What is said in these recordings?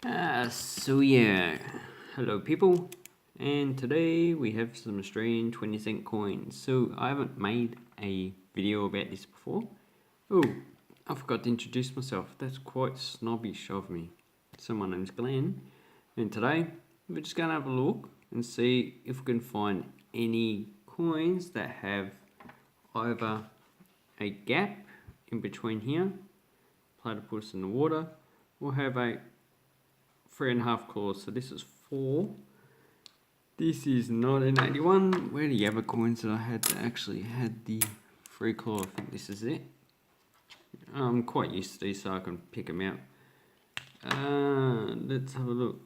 So yeah, hello people, and today we have some Australian 20-cent coins. So I haven't made a video about this before. Oh, I forgot to introduce myself. That's quite snobbish of me. So my name's Glenn, and today we're just going to have a look and see if we can find any coins that have either a gap in between here, platypus in the water, or have a 3.5 claws. So this is 4. This is 1981. Where are the other coins that I had that actually had the 3 claw? I think this is it. I'm quite used to these, so I can pick them out. Let's have a look.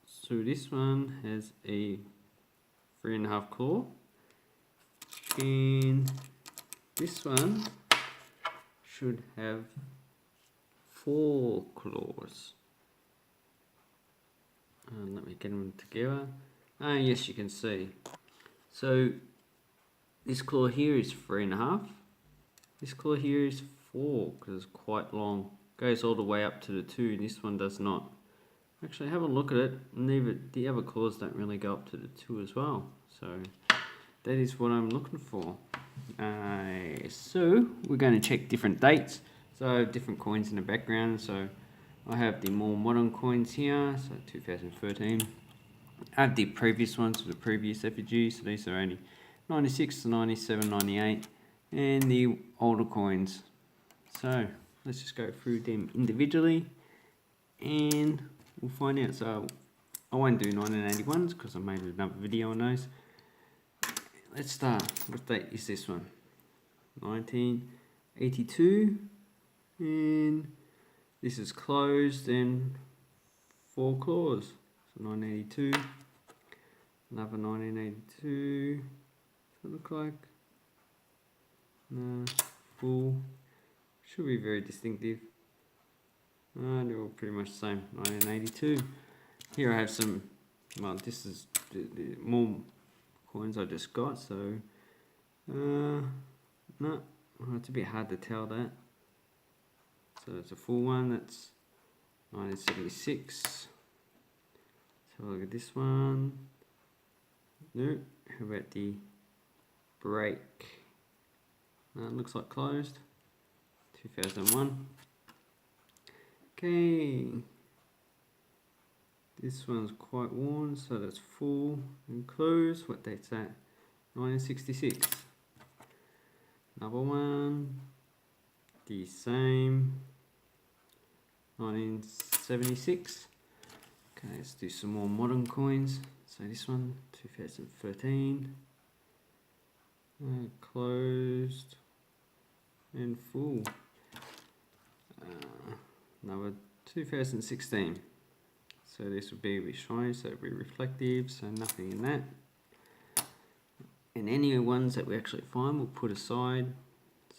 So this one has a 3.5 claw, and this one should have 4 claws. Let me get them together. Yes, you can see. So this claw here is 3.5. This claw here is 4 because it's quite long. Goes all the way up to the 2. This one does not. Actually, have a look at it. Neither the other claws don't really go up to the 2 as well. So that is what I'm looking for. So we're going to check different dates. So I have different coins in the background. So I have the more modern coins here. So 2013. I have the previous ones for the previous effigies. So these are only 96 to 97, 98. And the older coins. So let's just go through them individually and we'll find out. So I won't do 1981s because I made another video on those. Let's start. What date is this one? 1982, and this is closed and 4 claws. So 1982, another 1982. Does it look like? No, full. Should be very distinctive. They're all pretty much the same. 1982. Here I have some. Well, this is the more coins I just got. So, no, it's a bit hard to tell that. So it's a full one. That's 1976. Let's have a look at this one. No. How about the break? It looks like closed. 2001. Okay. This one's quite worn, so that's full and closed. What date's that? 1966. Another one. The same. 1976. Okay, let's do some more modern coins. So this one, 2013. Closed and full. Another 2016. So this would be a bit shiny, so it would be reflective, so nothing in that. And any ones that we actually find, we'll put aside.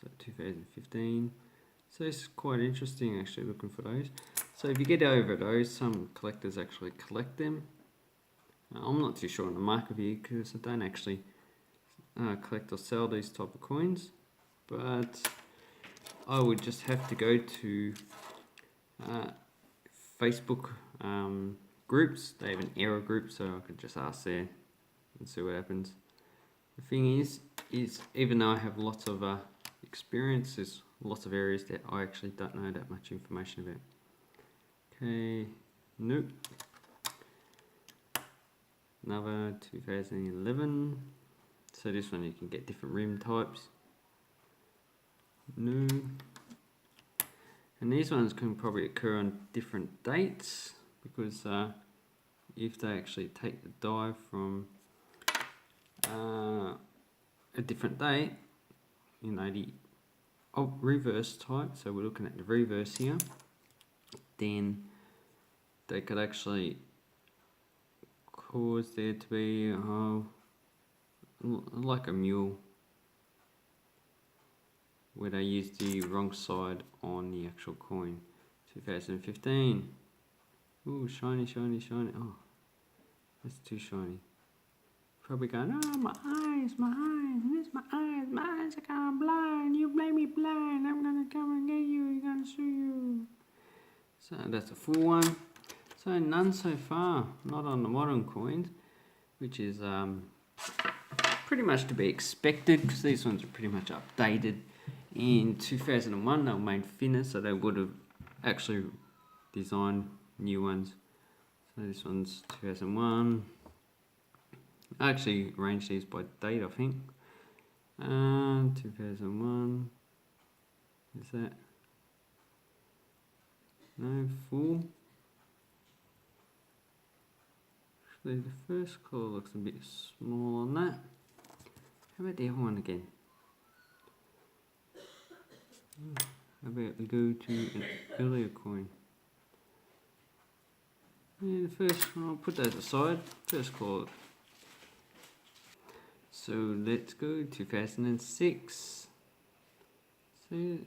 So 2015. So it's quite interesting actually looking for those. So if you get over those, some collectors actually collect them. I'm not too sure on the market here because I don't actually collect or sell these type of coins. But I would just have to go to Facebook groups. They have an error group, so I could just ask there and see what happens. The thing is even though I have lots of experience, there's lots of areas that I actually don't know that much information about. Okay, nope. Another 2011. So this one you can get different rim types. No. And these ones can probably occur on different dates because if they actually take the die from a different date, you know, the reverse type, so we're looking at the reverse here, then they could actually cause there to be like a mule where they use the wrong side on the actual coin. 2015. Ooh, shiny, shiny, shiny. Oh, that's too shiny. Probably going, oh, my eyes, it's my eyes are kind of blind. You made me blind. I'm gonna come and get you. I'm gonna sue you. So that's a full one. So none so far, not on the modern coins, which is pretty much to be expected because these ones are pretty much updated. In 2001 they were made thinner, so they would have actually designed new ones. So this one's 2001. I actually arranged these by date, I think. 2001. Is that? No, full. Actually, the first colour looks a bit small on that. How about the other one again? How about we go to an earlier coin? Yeah, the first one, I'll put that aside. First colour. So let's go 2006. See,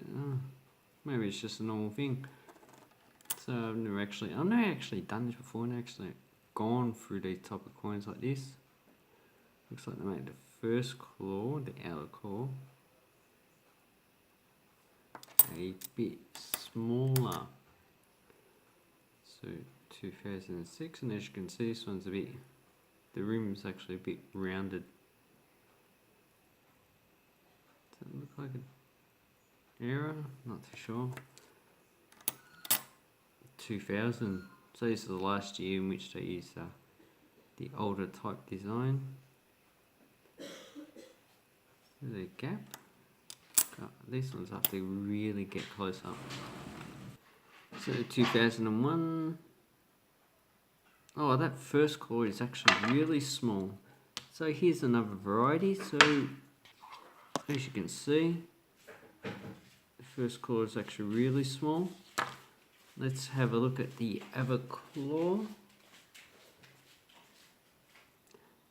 maybe it's just a normal thing. So I've never actually done this before, and actually gone through these type of coins like this. Looks like they made the first claw, the outer claw, a bit smaller. So 2006, and as you can see, this one's a bit, the rim's actually a bit rounded. Does it look like an error? Not too sure. 2000, so this is the last year in which they used the older type design. There's a gap. These ones have to really get close up. So 2001. Oh, that first claw is actually really small. So here's another variety. So as you can see, the first claw is actually really small. Let's have a look at the other claw.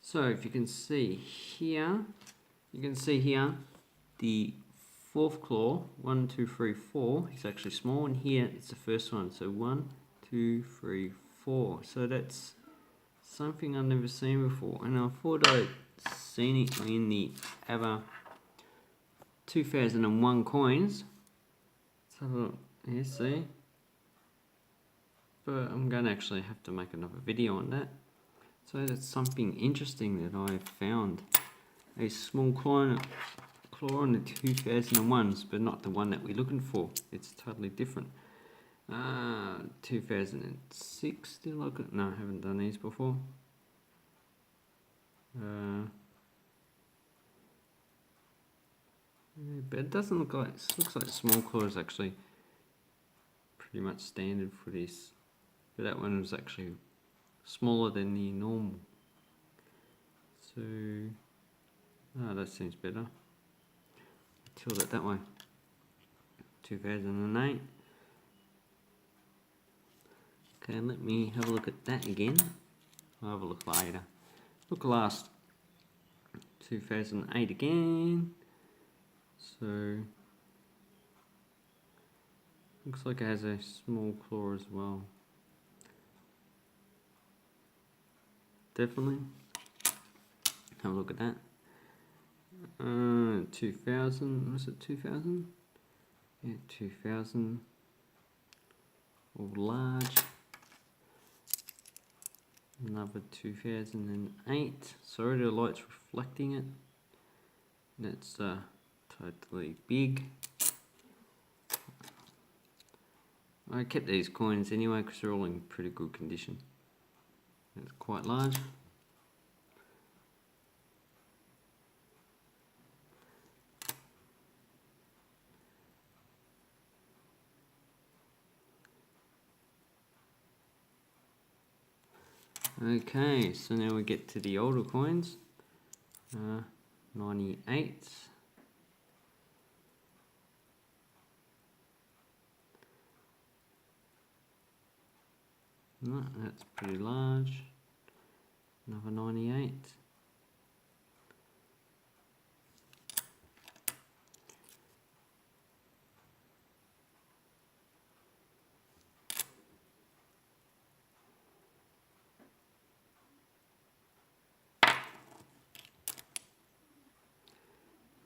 So if you can see here, the fourth claw, 1, 2, 3, 4, is actually small, and here it's the first one. So 1, 2, 3, 4. So that's something I've never seen before, and I thought I'd seen it in the other 2001 coins. So look, here, see. But I'm going to actually have to make another video on that. So that's something interesting that I found. A small claw on the 2001s, but not the one that we're looking for. It's totally different. 2006, still look at, no, I haven't done these before. Yeah, but it doesn't look like, it looks like small claw is actually pretty much standard for this. But that one was actually smaller than the normal. So, that seems better. Tilt it that way. 2008. Okay, let me have a look at that again. I'll have a look later. Look last. 2008 again. So, looks like it has a small claw as well. Definitely. Have a look at that. 2000, was it 2000? Yeah, 2000. All large. Another 2008. Sorry, the light's reflecting it. That's totally big. I kept these coins anyway because they're all in pretty good condition. It's quite large. Okay, so now we get to the older coins. 98. No, that's pretty large. Another 98.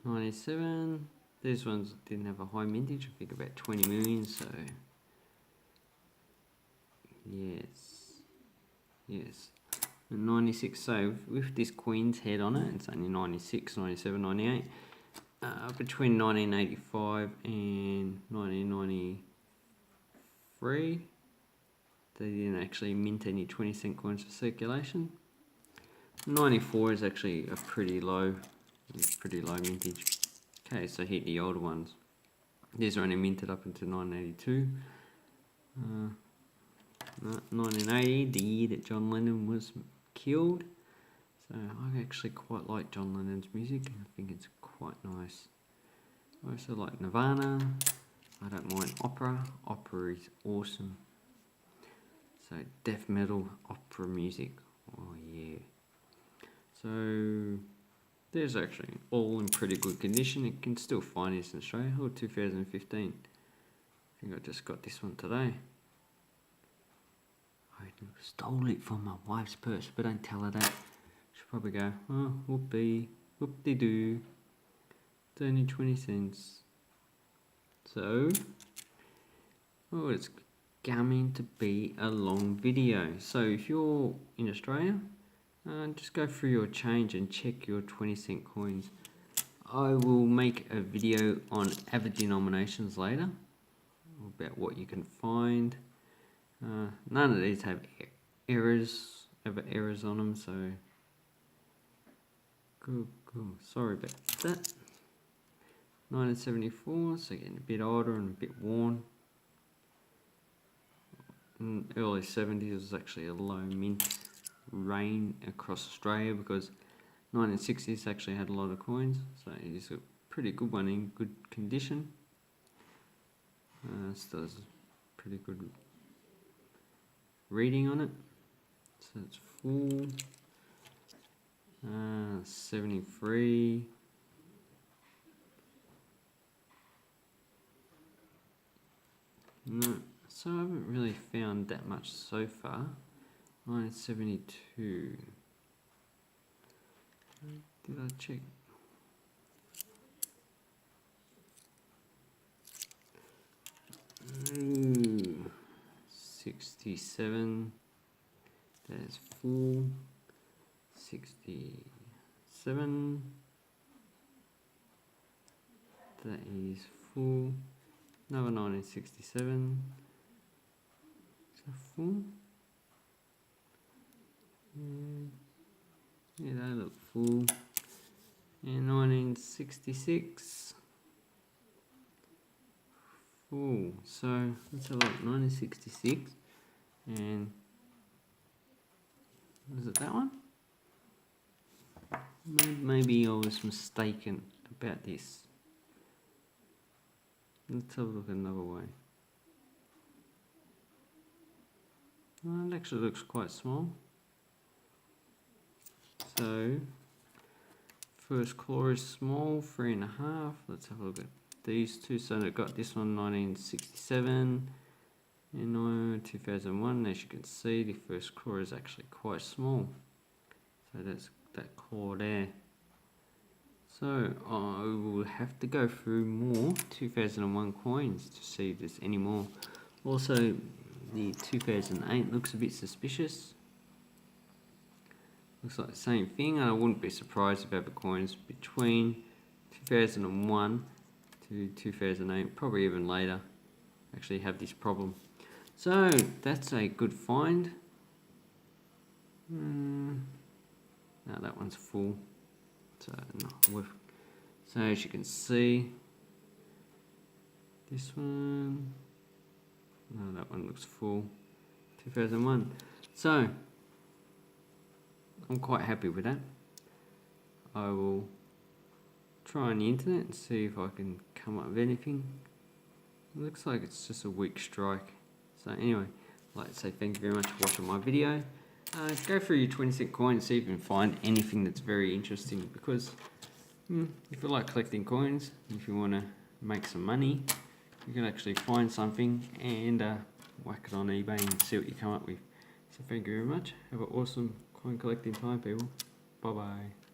$97. These ones didn't have a high mintage, I think about 20 million, so yes. Yes. 96, so with this Queen's head on it, it's only 96, 97, 98. Between 1985 and 1993, they didn't actually mint any 20-cent coins for circulation. 94 is actually a pretty low mintage. Okay, so hit the older ones. These are only minted up until 1982. 1980, the year that John Lennon was killed. So I actually quite like John Lennon's music. I think it's quite nice. I also like Nirvana. I don't mind opera. Opera is awesome. So death metal opera music. Oh yeah. So there's actually all in pretty good condition. You can still find this in Australia. Oh, 2015. I think I just got this one today. I stole it from my wife's purse, but don't tell her that. She'll probably go, oh, whoop-de-doo. It's only 20 cents. So, oh, it's going to be a long video. So if you're in Australia, just go through your change and check your 20-cent coins. I will make a video on other denominations later about what you can find. None of these have errors on them, so good. Sorry about that. 1974, so getting a bit older and a bit worn. In early 70s was actually a low mint reign across Australia because 1960s actually had a lot of coins, so it's a pretty good one in good condition. Still has pretty good reading on it, so it's full. 73. No, so I haven't really found that much so far. 1972. Did I check? Ooh, 67. That is full. 67. That is full. Another 1967. Is that full? Yeah, they look full. And 1966. Full. So let's have a look. 1966. And was it that one? Maybe I was mistaken about this. Let's have a look another way. Well, it actually looks quite small. So, first claw is small, 3.5. Let's have a look at these two. So I got this one 1967 and 2001. As you can see, the first claw is actually quite small. So that's that claw there. So I will have to go through more 2001 coins to see if there's any more. Also, the 2008 looks a bit suspicious. Looks like the same thing, and I wouldn't be surprised if other coins between 2001 to 2008, probably even later, actually have this problem. So that's a good find. No, that one's full. So, so as you can see, this one, no, that one looks full. 2001. So I'm quite happy with that. I will try on the internet and see if I can come up with anything. It looks like it's just a weak strike. So anyway, I'd like to say thank you very much for watching my video. Go through your 20-cent coins, see if you can find anything that's very interesting, because if you like collecting coins, if you want to make some money, you can actually find something and whack it on eBay and see what you come up with. So thank you very much. Have an awesome coin collecting time, people. Bye bye.